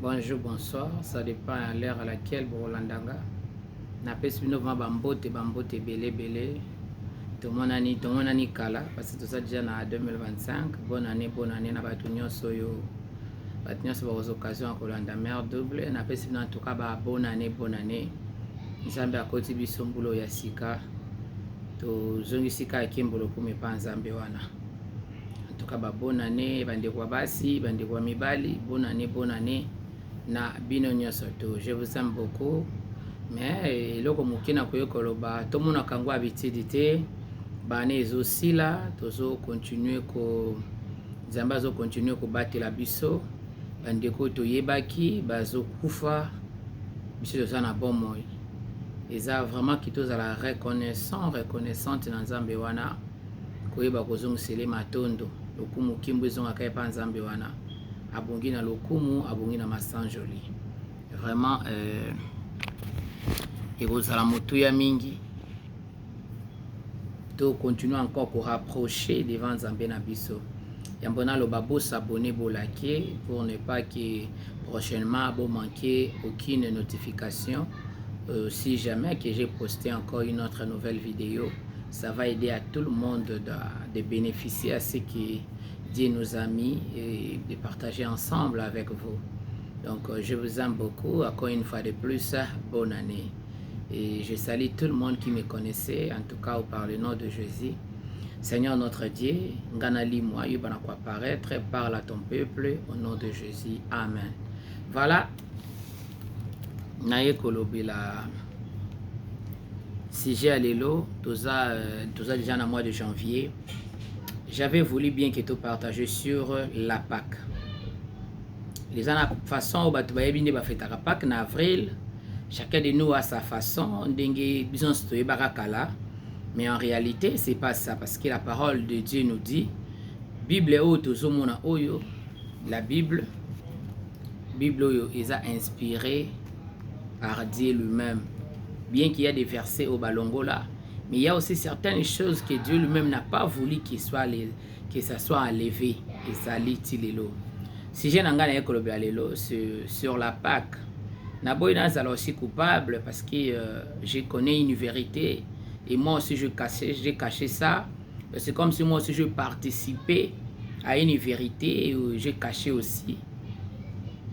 Bonjour, bonsoir, ça dépend à l'heure à laquelle vous landanga. Na pesi novement bambote belé. Tout le monde a kala parce que tout ça déjà na 2025. Bonne année na batunyo soyo. Batunyo so aux occasions à Kolanda mère double. Na pesi en tout cas ba bonne année. Nzambe akoti biso mbulo ya sika. To zongi sika akimbolo kume pa nzambe wana. En tout cas ba bonne année bandeko basi, bandeko mibali, bonne année. Na bino nyonso to je vous aime beaucoup mais eloko mokina koyokoloba to mona kango habitude te bana ezosila tozo continuer ko nzambe azo continuer ko batela biso bandeko toyebaki bazokufa biso toza na bomoi eza vraiment kitozala reconnaissante na nzambe wana koyeba kozongisele matondo lokumu kimbo ezongaka epa nzambe wana abongi na lokumu abongi na masanjoli vraiment ekozala motuya mingi to continuer encore ko rapprocher devant nzambe na biso yambo naloba bosabone bolake pour ne pas que prochainement bo manquer aucune notification si jamais que j'ai posté encore une autre nouvelle vidéo, ça va aider à tout le monde de bénéficier à ce que Dieu nous a mis et de partager ensemble avec vous. Donc je vous aime beaucoup, encore une fois de plus, bonne année. Et je salue tout le monde qui me connaissait, en tout cas par le nom de Jésus. Seigneur notre Dieu, Nganali moi, yubana quoi paraître, parle à ton peuple au nom de Jésus. Amen. Voilà. Naye kolobila si j'ai allélo, tout ça déjà dans le mois de janvier. J'avais voulu bien que tu partages sur la Pâque. Les ans façon où tu vas bien faire ta Pâque en avril. Chacun de nous a sa façon. Dengue business to barakala. Mais en réalité, c'est pas ça parce que la parole de Dieu nous dit Bible o tozomona oyo la Bible oyo est inspirée par Dieu lui-même. Bien qu'il y a des versets au balongola, mais il y a aussi certaines choses que Dieu lui-même n'a pas voulu que ça soit enlevé. Et ça lit lelo. Si j'ai n'angana ekoloba lelo sur la Pâque, naboy nazala aussi coupable parce que je connais une vérité et moi aussi j'ai caché ça. C'est comme si moi aussi je participais à une vérité où j'ai caché aussi.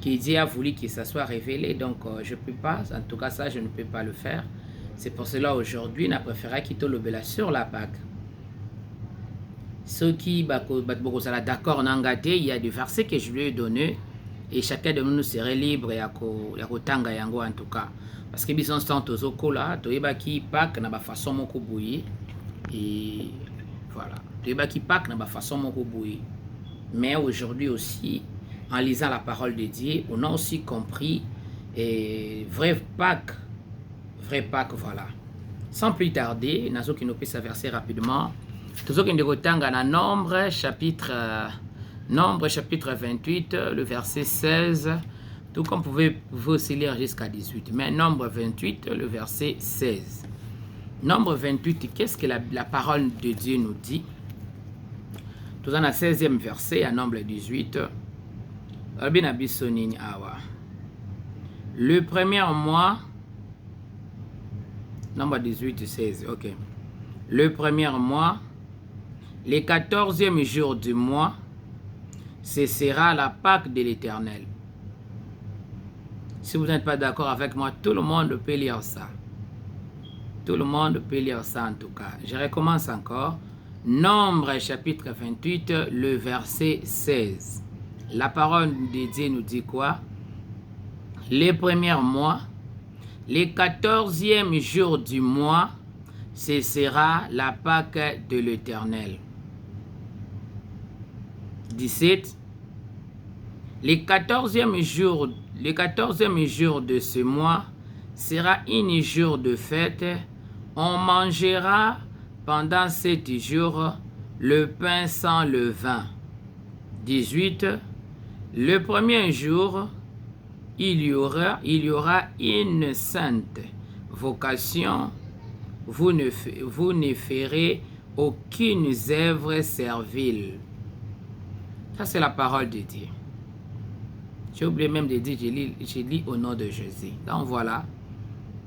Que Dieu a voulu que ça soit révélé, donc je ne peux pas, en tout cas ça je ne peux pas le faire. C'est pour cela aujourd'hui on a préféré quitter le bela sur la Pâque. Ceux qui sont d'accord, il y a des versets que je lui ai donnés et chacun de nous serait libre et kotanga yango en tout cas. Parce que bison sont aux okola, toyeba ki Pâque na ba façon moko boye et voilà. Toyeba ki Pâque na ba façon moko boye. Mais aujourd'hui aussi en lisant la parole de Dieu, on a aussi compris vrai Pâque, voilà. Sans plus tarder, nazo qui nous peut s'averser rapidement. Toujours qui nous dans Nombre chapitre 28, le verset 16. Tout comme vous pouvez aussi lire jusqu'à 18. Mais Nombre 28, le verset 16. Nombre 28, qu'est-ce que la parole de Dieu nous dit? Tout dans le 16e verset, à Nombre 18. Le premier mois, Nombre 18, 16, ok. Le premier mois, le 14e jour du mois, ce sera la Pâque de l'Éternel. Si vous n'êtes pas d'accord avec moi, tout le monde peut lire ça. Tout le monde peut lire ça en tout cas. Je recommence encore. Nombre chapitre 28, le verset 16. La parole de Dieu nous dit quoi? Les premiers mois, les 14e jour du mois, ce sera la Pâque de l'Éternel. 17. Les 14e jour de ce mois sera un jour de fête. On mangera pendant 7 jours le pain sans levain. 18. Le premier jour, il y aura une sainte vocation. Vous ne ferez aucune œuvre servile. Ça, c'est la parole de Dieu. J'ai oublié même de dire, je lis au nom de Jésus. Donc voilà.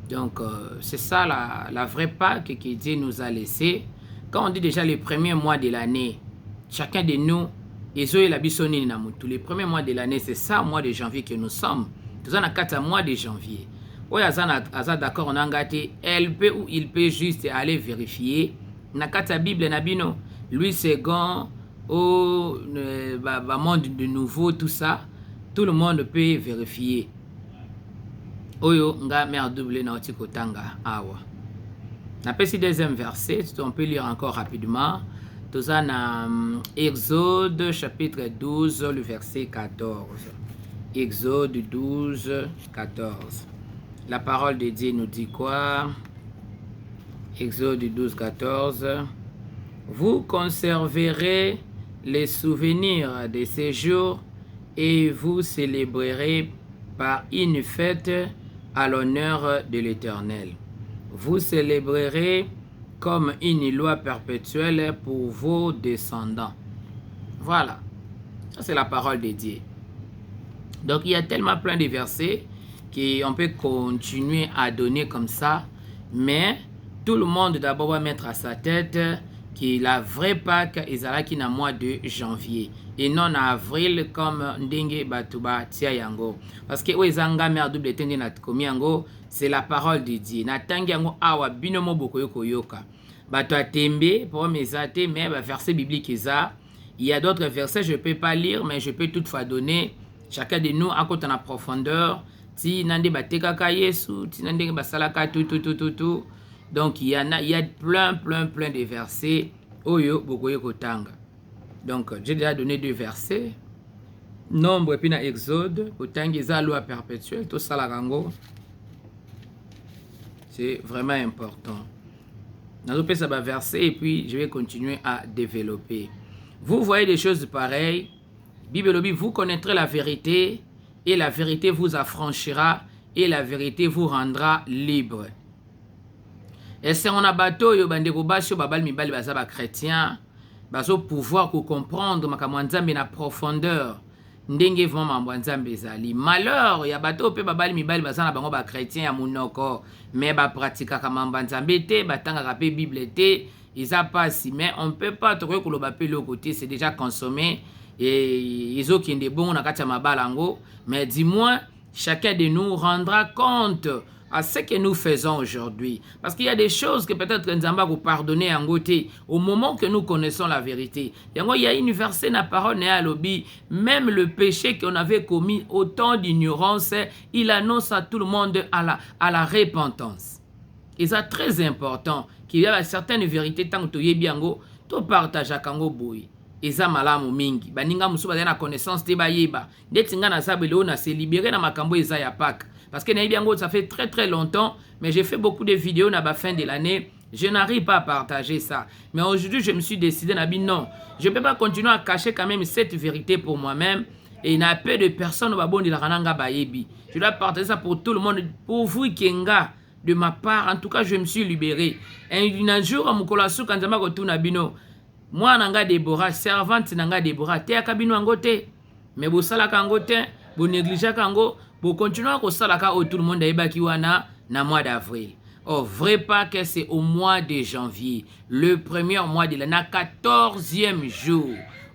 Donc c'est ça la vraie Pâque que Dieu nous a laissé. Quand on dit déjà les premiers mois de l'année, chacun de nous, les premiers mois de l'année, c'est ça, mois de janvier que nous sommes. Nous avons 4 mois de janvier. Oui, d'accord, on a gâté, elle peut ou il peut juste aller vérifier. Na kata Bible nabino, Louis II, au monde de nouveau, tout ça, tout le monde peut vérifier. Oyo nga mère double na otiko tanga awa. Na pesi deuxième verset, on peut lire encore rapidement. Tout ça dans Exode chapitre 12, le verset 14. Exode 12, 14. La parole de Dieu nous dit quoi? Exode 12, 14. Vous conserverez les souvenirs de ces jours et vous célébrerez par une fête à l'honneur de l'Éternel. Vous célébrerez comme une loi perpétuelle pour vos descendants. Voilà. Ça, c'est la parole de Dieu. Donc, il y a tellement plein de versets qu'on peut continuer à donner comme ça. Mais tout le monde d'abord va mettre à sa tête que la vraie Pâque est qui na mois de janvier et non en avril comme ndenge batuba tia yango parce que oezanga mère double tende na komi yango c'est la parole de Dieu na tangi yango awa binomo bokoyo koyoka bato atembe pour mesate mais ba verset biblique eza il y a d'autres versets je peux pas lire mais je peux toutefois donner chacun de nous à côté en profondeur ti nande batekaka Yesu ti nande basalaka tout. Donc, il y a plein de versets. Oyo, bokoye kotanga. Donc, j'ai déjà donné 2 versets. Nombre, et puis dans Exode, kotanga, eza loi perpétuelle, tout ça la rango. C'est vraiment important. Dans le ça va verset, et puis je vais continuer à développer. Vous voyez des choses pareilles. Bible, vous connaîtrez la vérité, et la vérité vous affranchira, et la vérité vous rendra libre. Et c'est on a bateau yo bandeko basho babal mibali baza ba chrétien bazo pouvoir ko comprendre makambo nzambe na profondeur ndenge vraiment mambo nzambe ezali malheur ya bateau pe babal mibali baza na bango ba chrétien ya munoko mais ba pratika ka mambo nzambe te batanga ka pe bible te isa pasi mais on peut pas trop ko loba pe le côté c'est déjà consommé et ils ont qui bon na kati mabalango mais dis-moi chacun de nous rendra compte à ce que nous faisons aujourd'hui. Parce qu'il y a des choses que peut-être Nzamba vous pardonner en côté au moment que nous connaissons la vérité. Il y a une verset dans la parole à l'obi, même le péché qu'on avait commis autant d'ignorance, il annonce à tout le monde à la repentance. Et c'est très important qu'il y a certaines vérités tant que tu es bien tu partages à Kango Boy. Eza malamu mingi. Baninga musuba na connaissance te bayeba. Ndetinga na sabelo na se libérer na makambo eza ya Pâques. Parce que ça fait très longtemps, mais j'ai fait beaucoup de vidéos à la fin de l'année. Je n'arrive pas à partager ça. Mais aujourd'hui, je me suis décidé, non, je ne peux pas continuer à cacher quand même cette vérité pour moi-même. Et il y a peu de personnes je dois partager ça pour tout le monde. Pour vous, Kenga, de ma part, en tout cas, je me suis libéré. Et un jour, moi, nanga Déborah, servante nanga Déborah, te akabino angote. Mais vous salaka angote, vous négligez kango. Pour continuer à salaka tout le monde wana na mois d'avril. Oh, vrai pas que c'est au mois de janvier, le premier mois de l'année, 14e jour.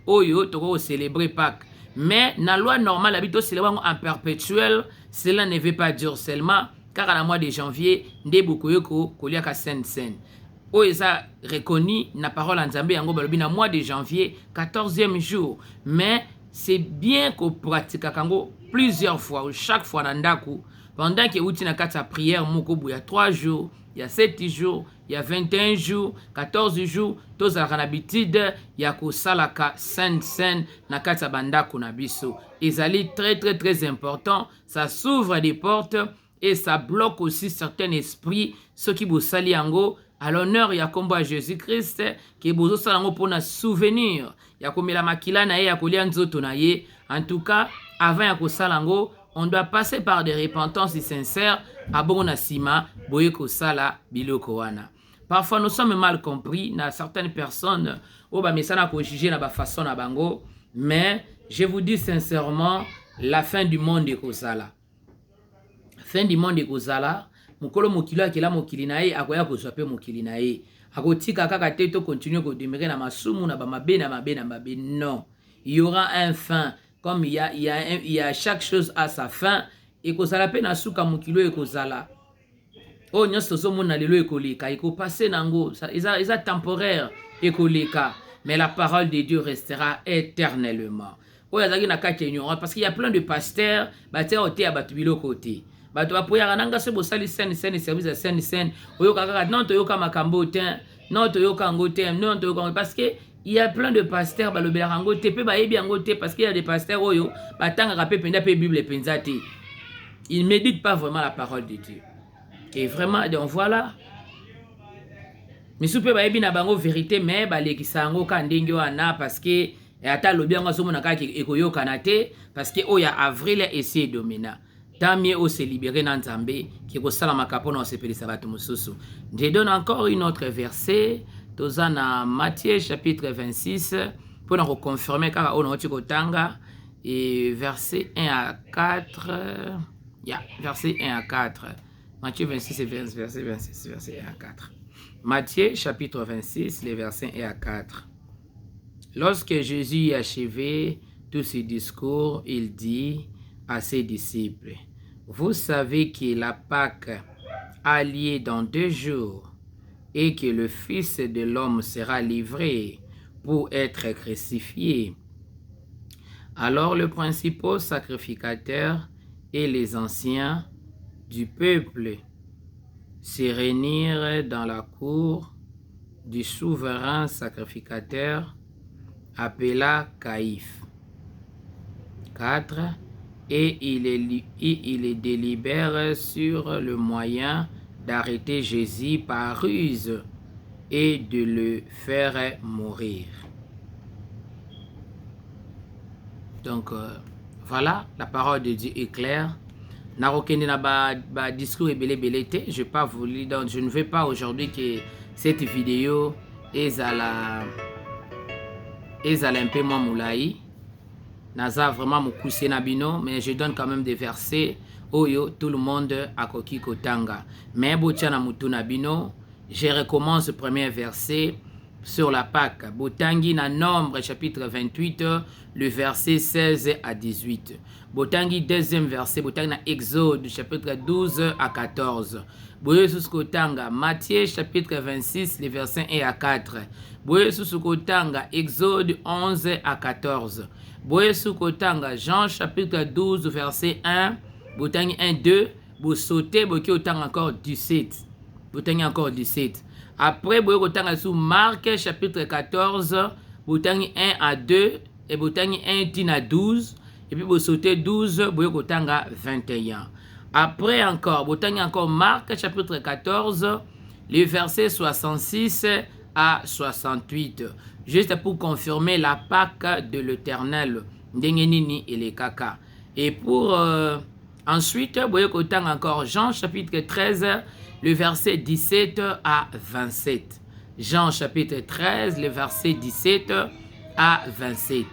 Oyo, toko célébrer Pâques. Mais na loi normale, habito célébrer en perpétuel, cela ne veut pas dire seulement, car à la mois de janvier, nde bukoyoko koliaka sen. Oyo ça reconnu na parole en Zambie yango balobi na mois de janvier, 14e jour. Mais c'est bien qu'on pratique kango plusieurs fois ou chaque fois dans ndaku pendant que outi na kata prière moko il y a 3 jours, il y a 7 jours, il y a 21 jours, 14 jours, tous à l'habitude ya ko salaka saint na kata bandaku na biso. Ezali très important, ça s'ouvre des portes et ça bloque aussi certains esprits ceux qui vous sali yango à l'honneur ya kombo à Jésus-Christ qui bozo salango pour na souvenir ya komela makila na ye ya kolia nzoto na ye. En tout cas avant ya kosalango on doit passer par des repentances sincères à bon na sima boye kosala biloko wana. Parfois nous sommes mal compris na certaines personnes au ba mesana ko juger na ba façon na bango mais je vous dis sincèrement la fin du monde ekozala. Fin du monde ekozala, mokolo mokili akela mokili na ye akoya kozwa pe mokili na ye. Akotika kaka te to continuer ko demeurer na masumu na ba mabe na mabe na mabe. Non. Il y aura un fin. Comme il y a chaque chose à sa fin. Ekozala pe na suka mokilo ekozala. Oh nyonso tozomona lelo ekoleka. Ekopase nango. Eza temporaire ekoleka. Mais la parole de Dieu restera éternellement. Oh yazaki na kati ignorant. Parce qu'il y a plein de pasteurs. Batia ote ya batu biloko te. Bato bapoyaka nanga se bosali scène service ya scène oyoka kaka non toyoka makambo te non toyoka ngo te non toyoka parce que il y a plein de pasteurs balobelaka ngo te pe bayebi yango te parce qu'il y a des pasteurs oyo batangaka pe penda pe Bible penza te. Ils ne méditent pas vraiment la parole de Dieu. Et vraiment donc voilà. Misu pe bayebi na bango vérité mais balekisa yango ka ndenge wana parce que ata lobi yango azomona kaka ekoyoka na te parce que oya avril essaie domina. Tant mieux au se libérer dans Nzambe qui kosala makapona osepelisa bato mosusu. Je donne encore une autre verset tozana Matthieu chapitre 26 pour nous reconfirmer car on a kotanga et verset 1 à 4 verset 1 à 4. Matthieu 26 et verset 26 verset 1 à 4. Matthieu chapitre 26 les versets 1 à 4. Lorsque Jésus a achevé tous ses discours, il dit à ses disciples: vous savez que la Pâque a lieu dans 2 jours et que le Fils de l'homme sera livré pour être crucifié. Alors les principaux sacrificateurs et les anciens du peuple se réunirent dans la cour du souverain sacrificateur appelé Caïphe. 4. Et il délibère sur le moyen d'arrêter Jésus par ruse et de le faire mourir. Donc, voilà, la parole de Dieu est claire. Discours je ne veux pas aujourd'hui que cette vidéo est à un peu moins moulaï. Naza vraiment moukoussé nabino, mais je donne quand même des versets oyo tout le monde a koki kotanga. Mais botiana mutu nabino, je recommence le premier verset sur la Pâque. Botangi na Nombre chapitre 28, le verset 16 à 18. Botangi deuxième verset, botangi na Exode chapitre 12 à 14. Boyesus kotanga Matthieu chapitre 26, les versets 1 à 4. Boyesus kotanga Exode 11 à 14. Boyesus kotanga Jean chapitre 12, verset 1. Botangi 1, 2. Bosote boki otanga encore 17. Botangi encore 17. Après, vous avez sous Marc chapitre 14, vous avez 1 à 2, et vous avez 1 à 12, et puis vous sautez 12, vous avez 21. Après encore, vous avez encore Marc chapitre 14, les versets 66 à 68. Juste pour confirmer la Pâque de l'Éternel, Ndengenini et les Kaka. Et pour ensuite, vous avez encore Jean chapitre 13, le verset 17 à 27. Jean chapitre 13, le verset 17 à 27.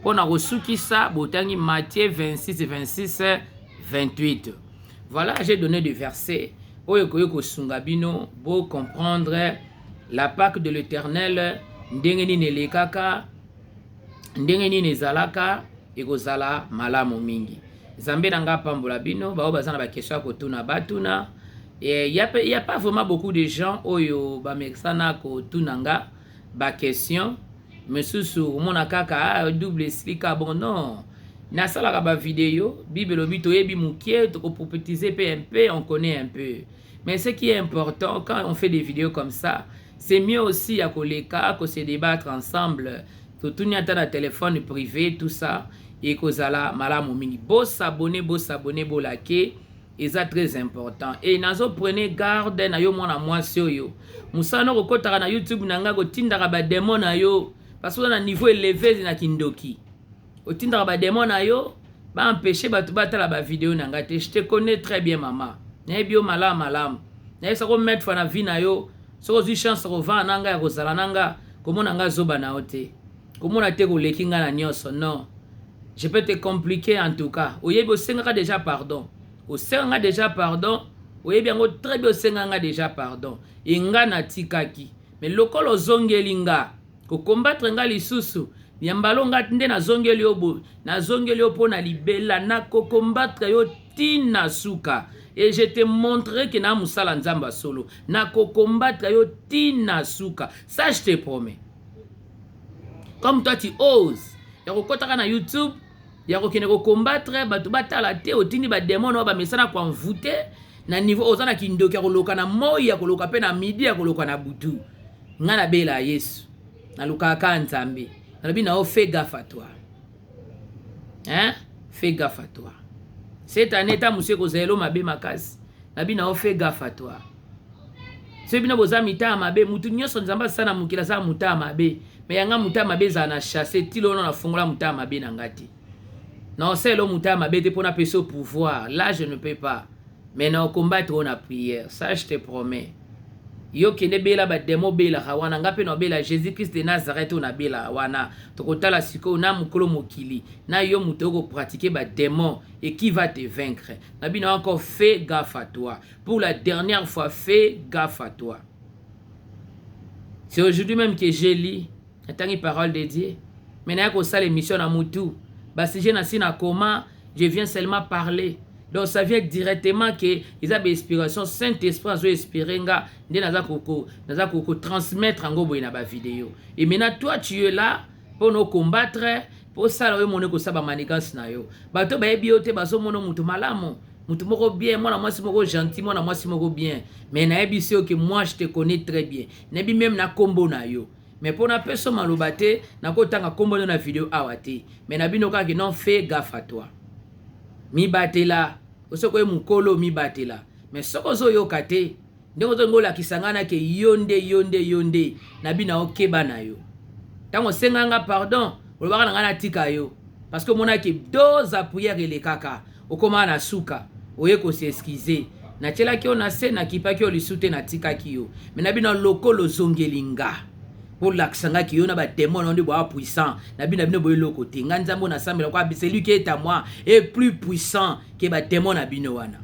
Pour nous reçu ça, botangi Matthieu 26 et 26, 28. Voilà, j'ai donné des versets pour comprendre la Pâque de l'Éternel, ndengeni nelekaka, ndengeni nezalaka, ekozala malamu mingi. Zambe nanga pambola bino, bao bazana ba question kotuna batuna. Et il n'y a pas vraiment beaucoup de gens oyo ba mexana ko tunanga ba question mais sous mona kaka double explique bon non na sala ba vidéo bible lobito yebi mukie to ko prophétiser PMP on connaît un peu mais ce qui est important quand on fait des vidéos comme ça c'est mieux aussi à koleka ko se débattre ensemble to tunya ta na téléphone privé tout ça et kozala malamu mingi bo s'abonner bo liker. Et c'est très important. Et nazo prenez garde na yo mwana mwasi oyo. Musano kokotaka na YouTube nanga ko tindaka ba démon na yo parce que na niveau élevé na kindoki. O tindaka ba démon na yo ba empêcher ba batala ba vidéo nanga te. Je te connais très bien maman. Na bio malam. Na yesa ko mettre na vie na yo. Soko zi chance ko va nanga ya kozala nanga komona nga zoba na ote. Komona te ko lekinga na nyoso non. je peux te compliquer en tout cas. Oyebi osengaka déjà pardon. Osengaka déjà pardon. Oyebi yango très bien osengaka déjà pardon. Inga na tikaki. Mais lokolo ozongeli nga ko combattre nga lisusu. Yambalo nga nde na zongeli obo. Na zongeli opo na libela na ko combattre yo tina suka. Et je te montrerai que na musala nzamba solo. Na ko combattre yo tina suka. Ça je te promets. Comme toi tu oses. Yako kotaka na YouTube. Yako kene ko combattre batu batala te otini ba démon ba mesana ko envoûter na niveau ozana kindoki yako loka na moi yako loka pe na midi yako loka na butu. Ngana bela Yesu. Na luka ka nzambe. Na lobi na o fais gaffe à toi. Hein? Fais gaffe à toi. Cette année ta musée ko zelo mabe makasi. Na bi na o fais gaffe à toi. Se bina boza mita mabe mutu nyoso nzamba sana mukila sa muta mabe. Mais yanga muta mabe za na chasser tilo na fungola muta mabe na ngati. Non, c'est l'homme qui m'a bêté pour na peso pouvoir. Là, je ne peux pas. Mais non, combattre on a prière. Ça, je te promets. Yo kene bela ba demo bela hawana ngape no bela Jésus-Christ de Nazareth on a bela wana. Tokotala siko na mukolo mokili. Na yo mutoko pratiquer ba démon et qui va te vaincre. Nabi na encore fais gaffe à toi. Pour la dernière fois, fais gaffe à toi. C'est aujourd'hui même que j'ai lu la parole de Dieu. Maintenant que ça l'émission à Moutou. Bah, si je n'ai pas comment, je viens seulement parler. Donc ça vient directement que ils ont des inspirations, Saint-Esprit a inspiré nga, n'a pas transmettre en gros na ba vidéo. Et maintenant toi tu es là pour nous combattre, pour ça là mon ko saba manigance na yo. Ba to ba ebiote ba so mono mutu malamu. Mutu moko bien, moi moi si moko gentil, moi moi si moko bien. Mais na ebisio que moi je te connais très bien. Nebi même na kombo na yo. Mais pour na personne malobate, na ko tanga kombo na vidéo awate. Mais na bino ka que non fais gaffe à toi. Mi batela, osoko e mukolo mi batela. Mais soko zo yo kate, ndeko zo ngola kisangana ke yonde na bina okeba na yo. Tango senganga pardon, olobaka na tika yo. Parce que mona ke deux prière ele kaka, okoma na suka, oye ko se excuser. Na tela ki ona se na kipa ki olisute na tika ki yo. Mais na bina lokolo zongelinga. Pour l'accent qui yon a ba démon on dit bois puissant na bina bino boyelo côté nganzambo na sambela kwa celui qui est à moi est plus puissant que ba démon na bino wana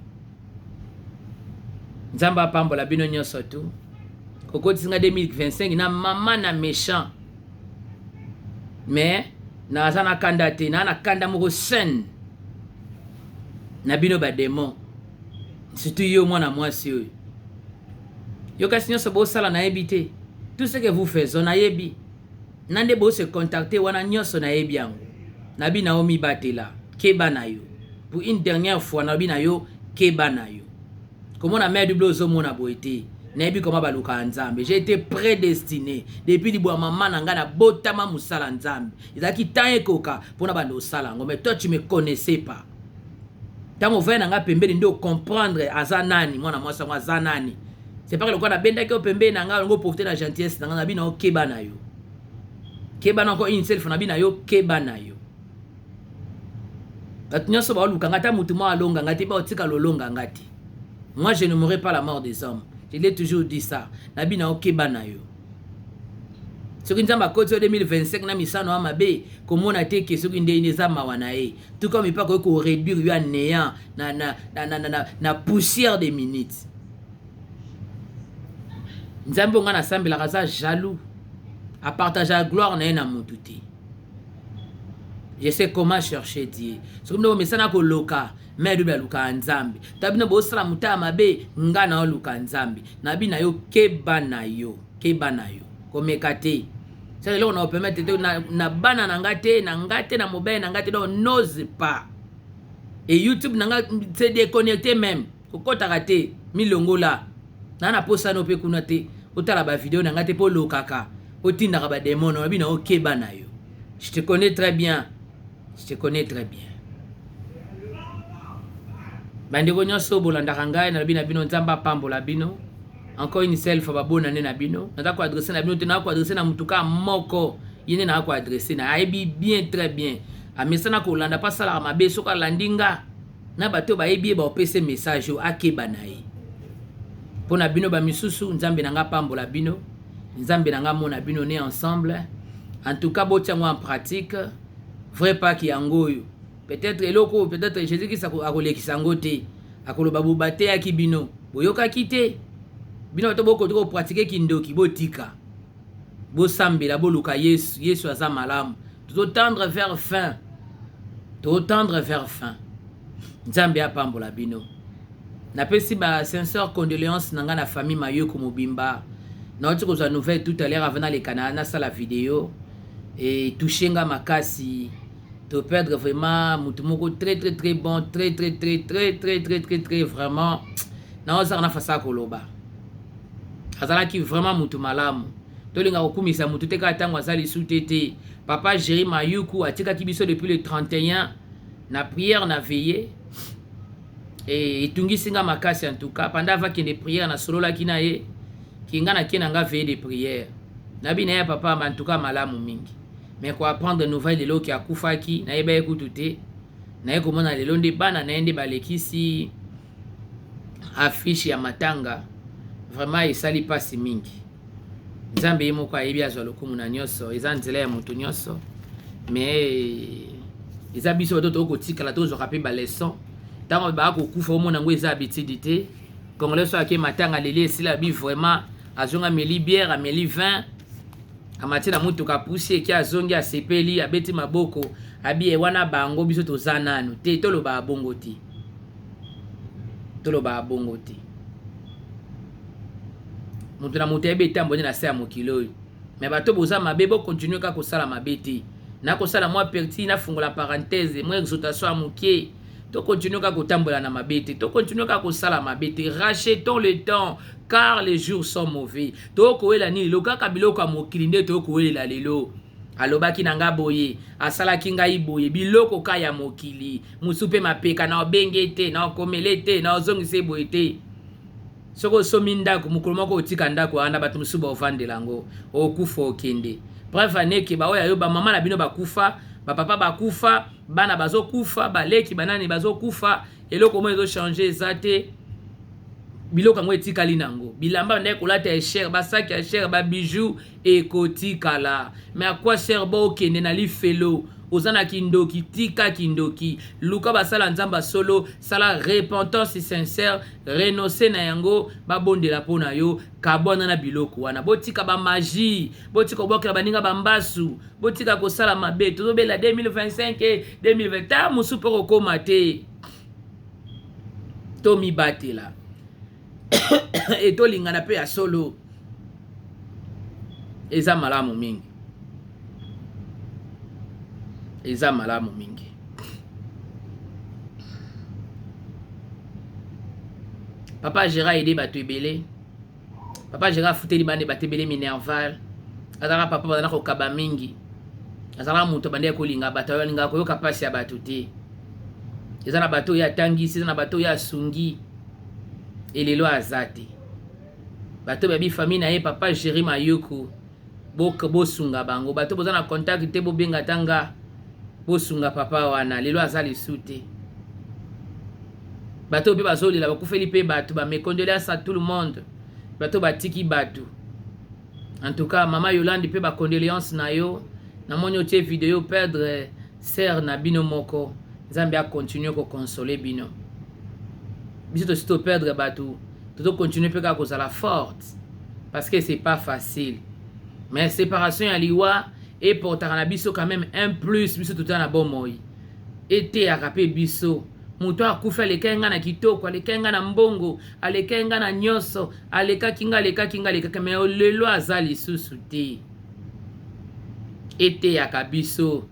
nzamba pambola bino nyonso tu koko tsinga 2025 na mama na méchant mais na zana kanda te na kanda moko sen na bino ba démon surtout yo mwana mwasi yo kasi nyonso bo sala na ebité. Tout ce que vous faites, on a yebi. Nande bo se contacter wana nyonso na yebi yango. Nabi na omi batela, keba na yo. Pour une dernière fois nabi na yo keba na yo. Comment na mère du blozo mona boete. Nabi comment baluka nzambe. J'ai été prédestiné depuis libo maman nanga na botama musala nzambe. Izaki tanye koka pona bando sala ngo mais toi tu me connaissais pas. Tango vena nanga pembeli ndo comprendre azanani mwana mwasa azanani. C'est pas que le quoi na benda ki opembe na nga ngo profiter na gentillesse na nga bina o keba na yo. Keba na ko une seule fois na bina yo keba na yo. Atnya so ba luka ngata mutu mo alonga ngati ba otika lolonga ngati. Moi je ne mourrai pas la mort des hommes. Je l'ai toujours dit ça. Na bina o keba na yo. Soki nzamba koti 2025 na misano amabe komona te ke soki nde ineza mawana e. Tout comme il pas ko réduire yo à néant na poussière des minutes. Nzambe nga na sambela kaza jaloux à partager la gloire na mutu te. Je sais comment chercher Dieu. So comme mais ça na ko loka, mais du luka nzambe. Tabina bo sala muta mabe nga na luka nzambe. Na bi na yo keba na yo komekate. Ça là on a permettre na bana na ngate na mobile na ngate donc n'ose pas. Et YouTube na nga se déconnecter même. Kokota raté milongo là. Nana posa no pe kuna te otala ba vidéo na ngate po lokaka otinda ka ba démon na bina okeba na yo. Je te connais très bien. Bande ko nyonso bolanda ngai na bina bino nzamba pambola bino. Encore une seule fois babona na bino. Na ko adresser na bino te na ko adresser na mutuka moko. Yene na ko adresser na aibi bien très bien. A mesana ko landa pas sala mabe soka landinga. Na bato ba ebi ba opese message o akeba na ye. Pona bino ba misusu nzambe nanga pambola bino nzambe nanga mona bino né ensemble en tout cas botiango en pratique vrai Pâques yango yo peut-être eloko peut-être Jésus Christ akolekisa yango te akoloba bobate yaki bino boyokaki te bino to boko to pratiquer kindoki botika bosambela boluka Yesu aza malamu totendre vers fin Nzambe apambola bino napesi ba sincère condoléance nanga na famille Mayoko Mobimba nauti kozwa nouvelle tout à l'heure avant les Canada na sala vidéo et touchenga makasi to perdre vraiment mutu moko très bon très vraiment na ozaka na fasa koloba azalaki vraiment mutu malamu tolinga kokumisa mutu te ka tango azali sous-tété papa Jérémy Mayuku atikaki biso depuis le 31 na prière na veillée et etungisinga makasi en tout cas pendant avakende prière na sololaki na ye kinga na kenanga veillée de prière nabi na ya papa en tout cas malamu mingi mais quoi apprendre nouvelle de l'eau qui a kufaki na yeba ekutu te na ye komona lelo nde bana na ye nde balekisi affiche ya matanga vraiment esali pasi mingi Nzambe ye moko ayebi azwa lokumu na nyonso eza nzela ya moto nyonso mais eza biso bato tokotikala tozwaka mpe baleson ntango bakokufa omona yango eza habitude te congolais so ake matanga leli esila bi vraiment azonga ameli bière ameli vin amatie na mutuka pusi eki azongi asepeli abeti maboko abi wana bango biso toza nanu te toloba abongo te mutu na mutu ayebe etamboni na se ya mokili oyo me bato boza mabe bokontinue kaka kosala mabe te nakosala mwa perti nafungola parenthèse mwa exhortation ya mokie tokontinue kaka kotambola na mabe te tokontinue kaka kosala mabe te rachetons le temps car les jours sont mauvais tokowela nini lelo kaka biloko ya mokili nde tokowelela lelo alobaki na nga boye asalaki ngai boye biloko ka ya mokili musu mpe mapeka na obenge te na okomele te na ozongisa boye te soko osomi ndako mokolo moko otika ndako wana bato mosusu baovandela yango okufa okende bref aneke baoyo ayo bamama na bino bakufa bapapa bakufa bana bazokufa baleki banani bazokufa eloko mo ezochange eza te biloko yango etikali nango bilamba ndaye kolata ya cher basaki ya cher babijou ekotikala mais à quoi cher bokende na lifelo ozana kindoki tika kindoki luka basala nzamba solo sala repentance sincère renoncer na yango babondela pona yo kabwana na biloko wana botika ba magie botika bokela baninga bambasu botika kosala mabe tozobela 2025 2020 musu poko koma te to mibatela etolingana pe ya solo eza malamu mingi papa Gérard aidé bato ebele papa Gérard futeli bande bato ebele minerval azalaka papa bazana kokaba mingi azalaka moto bande kolinga bato oyo alinga koyoka pasi ya bato te eza na bato oyo atangisi eza na bato oyo asungi elelo aza te bato babi famille na ye papa Jérémy Mayoko bosunga bango bato boza na contact te bobenga tanga bosunga papa wana lelo aza lisu te bato mpe bazolela bakufeli mpe bato bamecondoléance à tout le monde bato batiki bato en tout cas mama Yolande mpe bacondoléance na yo namoni otie video perdre sœur na bino moko Nzambe akontinue kokonsole bino biso tosi toperdre bato tozokontinue mpe kaka kozala forte parce que c'est pas facile mais séparation ya liwa eportaka na biso quand même un plus biso totala na bomoi eteyaka mpe biso moto akufi alekai nga na kitoko alekai nga na mbongo alekai nga na nyonso alekaki nga me lelo aza lisusu te eteyaka biso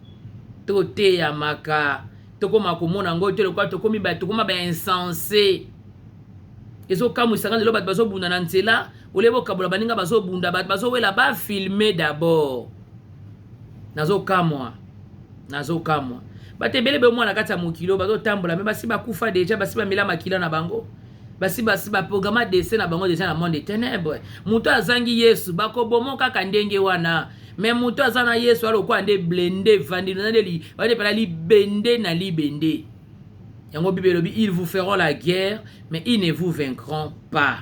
toteyamaka tokoma komona ngo te lokwa tokoma bainsensé ezokamwisaka lelo bato bazobunda na nzela olebokabola baninga bazobunda bato bazowela bafilme d'abord nazokamwa bato ebele bomwana kati ya mokilo bazotambola me basi bakufa deja basi bamela makila na bango basi baprograma dese na bango deja na monde de ténèbre moto azangi yesu bakobomo kaka ndenge wana mais moto aza na yesu alokwa nde blende vandi nandeli bade pala libende na libende yango bible lobi ils vous feront la guerre mais ils ne vous vaincront pas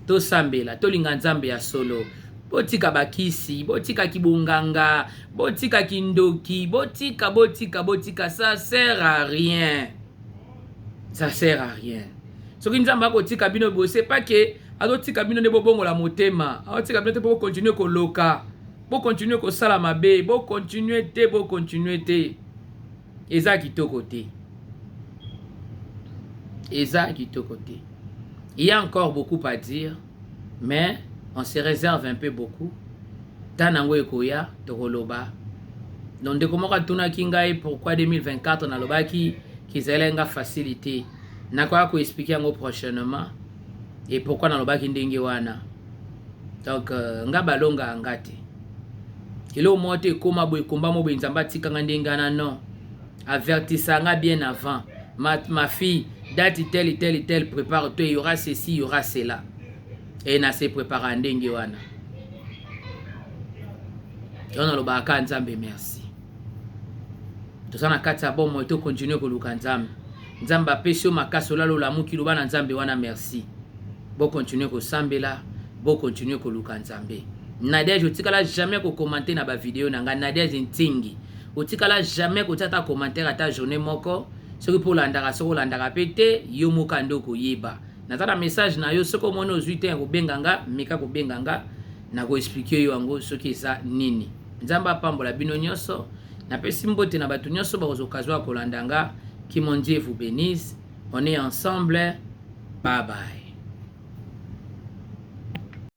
tosambela tolinga nzambe ya solo botika bakisi, botika kibunganga, botika kindoki, botika, ça sert à rien. Ça sert à rien. Ce qui nous a botika bino bosse pas que azotika bino ne bobongo la motema, azotika bino te pour continuer ko loka, pour continuer ko sala mabe, pour continuer te. Eza kitoko te. Eza kitoko te. Il y a encore beaucoup à dire, mais on se réserve un peu beaucoup. Tanango ekoya tokoloba. Donc de comment tuna kingai pourquoi 2024 na loba ki kizelenga facilité. Na kwa ko expliquer ngo prochainement et pourquoi na loba ki ndenge wana. Donc nga balonga ngate. Ilo mote koma boy komba mo benzamba tikanga ndengana non. Avertissanga bien avant. Ma fille, date telle, prépare-toi, il y aura ceci, il y aura cela. Et na se prépare ndenge wana. On a le baka nzambe merci. Tout ça na kata bon mo to continuer ko luka nzambe. Nzamba pesio makasola lo la muki lobana nzambe wana merci. Bo continuer ko sambela, bo continuer ko luka nzambe. Nadia je tikala jamais ko commenter na ba vidéo nanga Nadia Zintingi. Otikala jamais ko tata commentaire ata journée moko. Ce que pour landaka soko landaka pété yo mokando ko yeba. Natala message na yo soko mono ozuite ko benganga meka ko benganga na ko expliquer yo yango soki eza nini. Nzamba pambola bino nyonso na pesi mbote na batu nyonso ba kozokazwa ko landanga. Qui mon Dieu vous bénisse. On est ensemble. Bye bye.